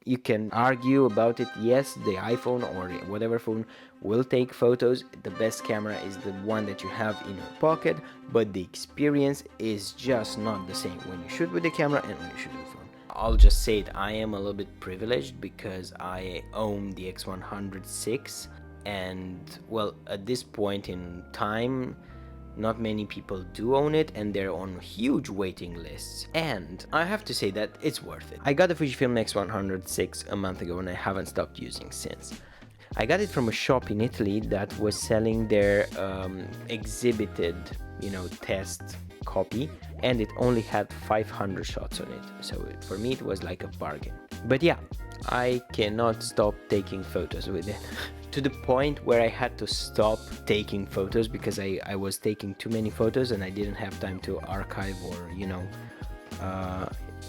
You can argue about it. Yes, the iPhone or whatever phone will take photos. The best camera is the one that you have in your pocket, but the experience is just not the same when you shoot with the camera and when you shoot with the phone. I'll just say it, I am a little bit privileged because I own the X100VI, and well, at this point in time, not many people do own it, and they're on huge waiting lists. And I have to say that it's worth it. I got the Fujifilm X100VI a month ago and I haven't stopped using since. I got it from a shop in Italy that was selling their exhibited, test copy, and it only had 500 shots on it. So for me, it was like a bargain. But yeah, I cannot stop taking photos with it. To the point where I had to stop taking photos because I was taking too many photos and I didn't have time to archive or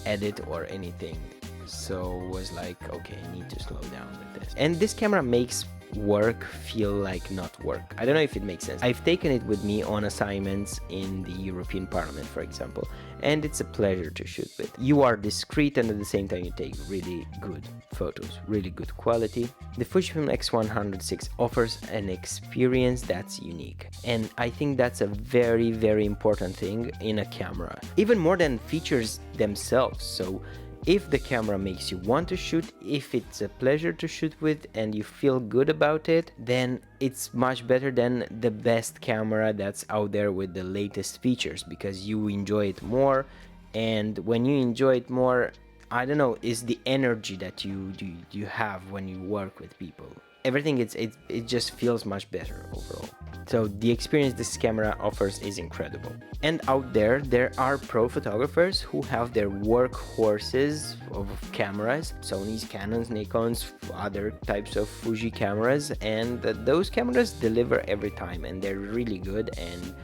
edit or anything. So it was like, okay, I need to slow down with this. And this camera makes work feel like not work. I don't know if it makes sense. I've taken it with me on assignments in the European Parliament, for example, and it's a pleasure to shoot with. You are discreet and at the same time you take really good photos, really good quality. The Fujifilm X100VI offers an experience that's unique, and I think that's a very, very important thing in a camera, even more than features themselves. So if the camera makes you want to shoot, if it's a pleasure to shoot with and you feel good about it, then it's much better than the best camera that's out there with the latest features, because you enjoy it more. And when you enjoy it more, I don't know, is the energy that you have when you work with people. Everything, it just feels much better overall. So the experience this camera offers is incredible. And out there are pro photographers who have their workhorses of cameras, Sony's, Canons, Nikons, other types of Fuji cameras, and those cameras deliver every time and they're really good, and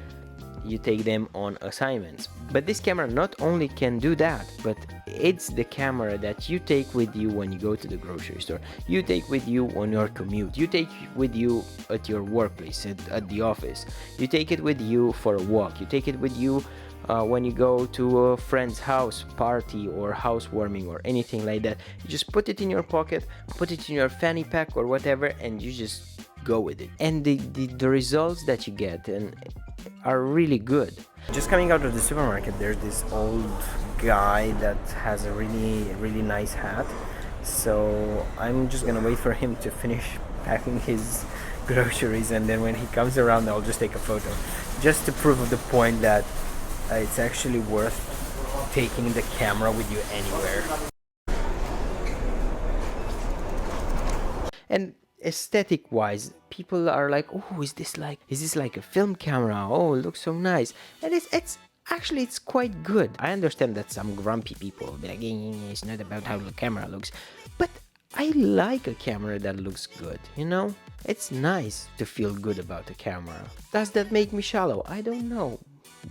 you take them on assignments. But this camera not only can do that, but it's the camera that you take with you when you go to the grocery store, you take with you on your commute, you take with you at your workplace, at the office, you take it with you for a walk, you take it with you when you go to a friend's house party or housewarming or anything like that. You just put it in your pocket, put it in your fanny pack or whatever, and you just go with it. And the results that you get are really good. Just coming out of the supermarket, there's this old guy that has a really nice hat, so I'm just gonna wait for him to finish packing his groceries, and then when he comes around I'll just take a photo, just to prove the point that it's actually worth taking the camera with you anywhere. And aesthetic wise, people are like, oh, is this like a film camera? Oh, it looks so nice. And it's actually, it's quite good. I understand that some grumpy people will be like, it's not about how the camera looks, but I like a camera that looks good, it's nice to feel good about a camera. Does that make me shallow? I don't know.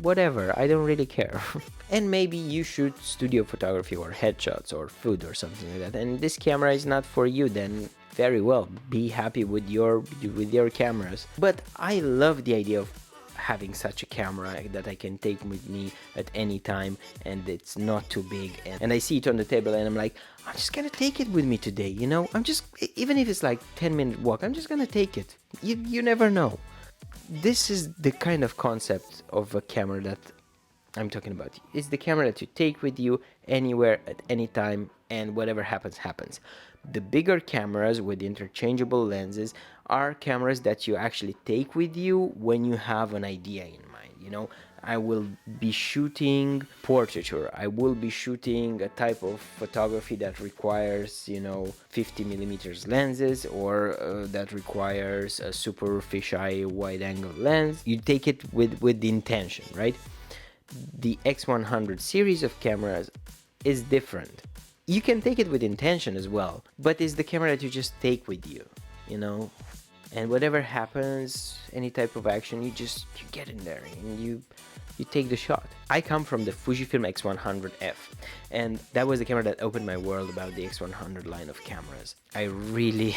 Whatever, I don't really care. And maybe you shoot studio photography or headshots or food or something like that, and this camera is not for you, then very well, be happy with your cameras. But I love the idea of having such a camera that I can take with me at any time, and it's not too big, and I see it on the table and I'm like, I'm just gonna take it with me today, I'm just, even if it's like 10-minute walk, I'm just gonna take it. You never know. This is the kind of concept of a camera that I'm talking about. It's the camera that you take with you anywhere at any time, and whatever happens, happens. The bigger cameras with interchangeable lenses are cameras that you actually take with you when you have an idea in mind. I will be shooting portraiture, I will be shooting a type of photography that requires 50 millimeters lenses, or that requires a super fisheye wide angle lens. You take it with the intention, right? The X100 series of cameras is different. You can take it with intention as well, but it's the camera that you just take with you, and whatever happens, any type of action, you get in there and you take the shot. I come from the Fujifilm X100F, and that was the camera that opened my world about the X100 line of cameras. I really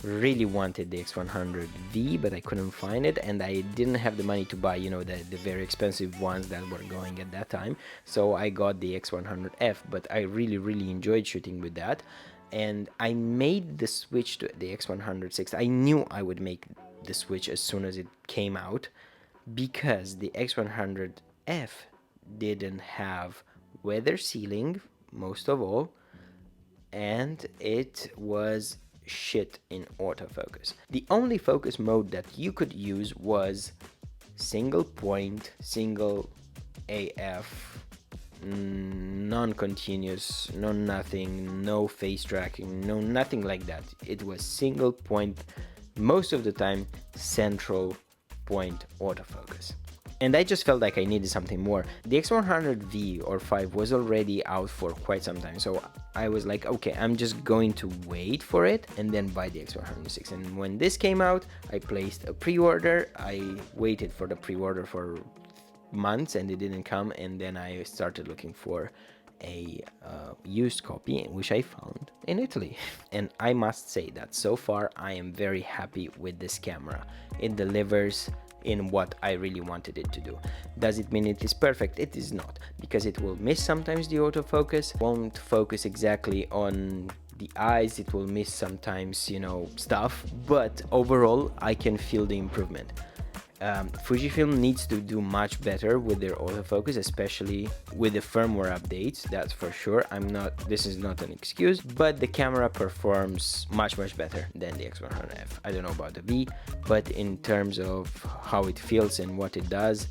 really wanted the X100V, but I couldn't find it, and I didn't have the money to buy the very expensive ones that were going at that time, so I got the X100F. But I really enjoyed shooting with that, and I made the switch to the X100VI. I knew I would make the switch as soon as it came out, because the X100F didn't have weather sealing, most of all, and it was shit in autofocus. The only focus mode that you could use was single point, single AF, non-continuous, no nothing, no face tracking, no nothing like that. It was single point, most of the time central point autofocus. And I just felt like I needed something more. The X100V or 5 was already out for quite some time, so I was like, okay, I'm just going to wait for it and then buy the X100VI. And when this came out, I placed a pre-order. I waited for the pre-order for months and it didn't come, and then I started looking for a used copy, which I found in Italy. And I must say that so far I am very happy with this camera. It delivers in what I really wanted it to do. Does it mean it is perfect? It is not, because it will miss sometimes the autofocus, won't focus exactly on the eyes, it will miss sometimes, you know, stuff, but overall I can feel the improvement. Fujifilm needs to do much better with their autofocus, especially with the firmware updates, that's for sure. This is not an excuse, but the camera performs much better than the X100F. I don't know about the V, but in terms of how it feels and what it does,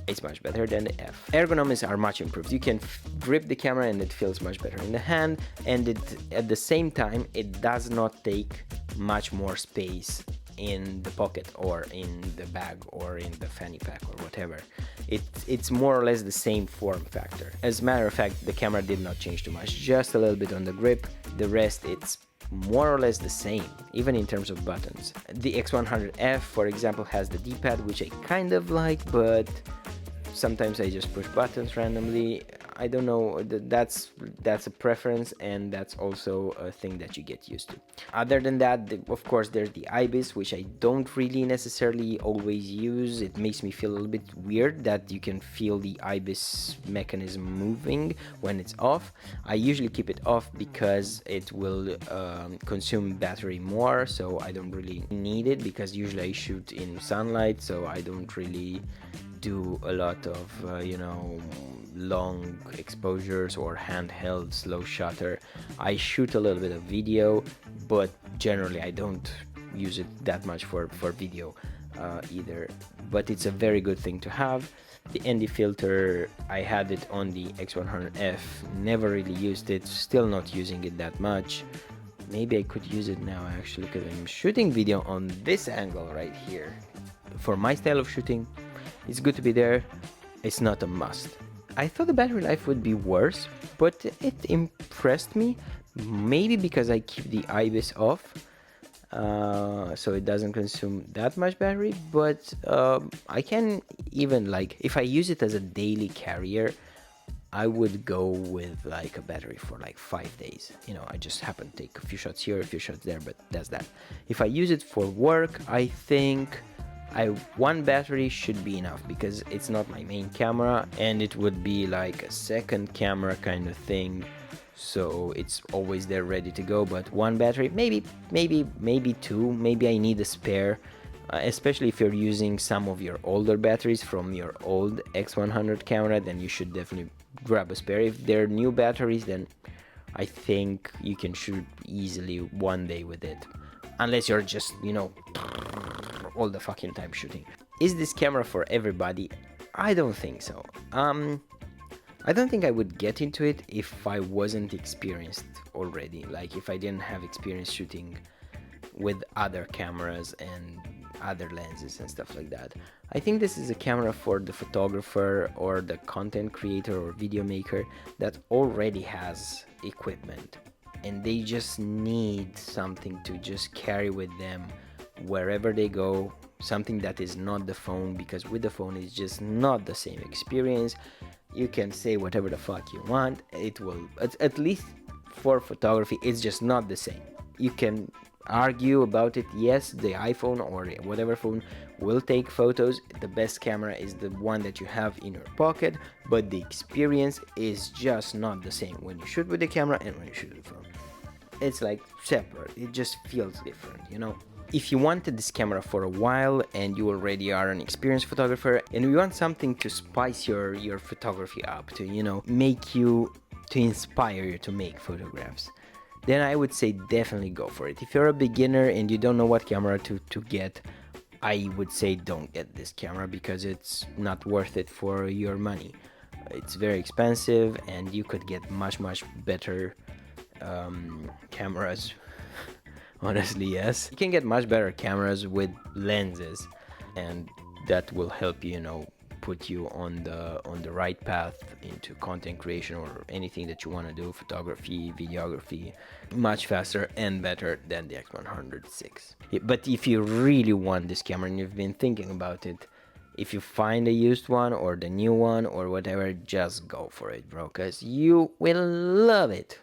it's much better than the F. Ergonomics are much improved. You can grip the camera and it feels much better in the hand, and at the same time it does not take much more space in the pocket or in the bag or in the fanny pack or whatever. It's more or less the same form factor. As a matter of fact, the camera did not change too much, just a little bit on the grip. The rest, it's more or less the same, even in terms of buttons. The X100F, for example, has the D-pad, which I kind of like, but sometimes I just push buttons randomly. I don't know, that's a preference, and that's also a thing that you get used to. Other than that, of course, there's the IBIS, which I don't really necessarily always use. It makes me feel a little bit weird that you can feel the IBIS mechanism moving when it's off. I usually keep it off because it will consume battery more, so I don't really need it, because usually I shoot in sunlight, so I don't really do a lot of you know, long exposures or handheld slow shutter. I shoot a little bit of video, but generally I don't use it that much for video either, but it's a very good thing to have. The ND filter, I had it on the X100F, never really used it, still not using it that much. Maybe I could use it now actually, because I'm shooting video on this angle right here. For my style of shooting, it's good to be there. It's not a must. I thought the battery life would be worse, but it impressed me. Maybe because I keep the IBIS off, so it doesn't consume that much battery. But I can even, like, if I use it as a daily carrier, I would go with like a battery for like 5 days. You know, I just happen to take a few shots here, a few shots there, but that's that. If I use it for work, I think one battery should be enough, because it's not my main camera and it would be like a second camera kind of thing, so it's always there ready to go. But one battery, maybe two, maybe I need a spare, especially if you're using some of your older batteries from your old X100 camera, then you should definitely grab a spare. If they're new batteries, then I think you can shoot easily one day with it, unless you're just, you know, all the fucking time shooting. Is this camera for everybody? I don't think so. I don't think I would get into it if I wasn't experienced already, like if I didn't have experience shooting with other cameras and other lenses and stuff like that. I think this is a camera for the photographer or the content creator or video maker that already has equipment, and they just need something to just carry with them wherever they go, something that is not the phone, because with the phone it's just not the same experience. You can say whatever the fuck you want, it will, at least for photography, it's just not the same. You can argue about it. Yes, the iPhone or whatever phone will take photos, the best camera is the one that you have in your pocket, but the experience is just not the same when you shoot with the camera and when you shoot with the phone. it's like separate. It just feels different, you know. If you wanted this camera for a while and you already are an experienced photographer and you want something to spice your photography up, to, you know, make you, to inspire you to make photographs, then I would say definitely go for it. If you're a beginner and you don't know what camera to get, I would say don't get this camera because it's not worth it for your money. It's very expensive and you could get much better cameras. Honestly, yes, you can get much better cameras with lenses, and that will help you, you know, put you on the right path into content creation or anything that you want to do, photography, videography, much faster and better than the X100VI. But if you really want this camera and you've been thinking about it, if you find a used one or the new one or whatever, just go for it, bro, because you will love it.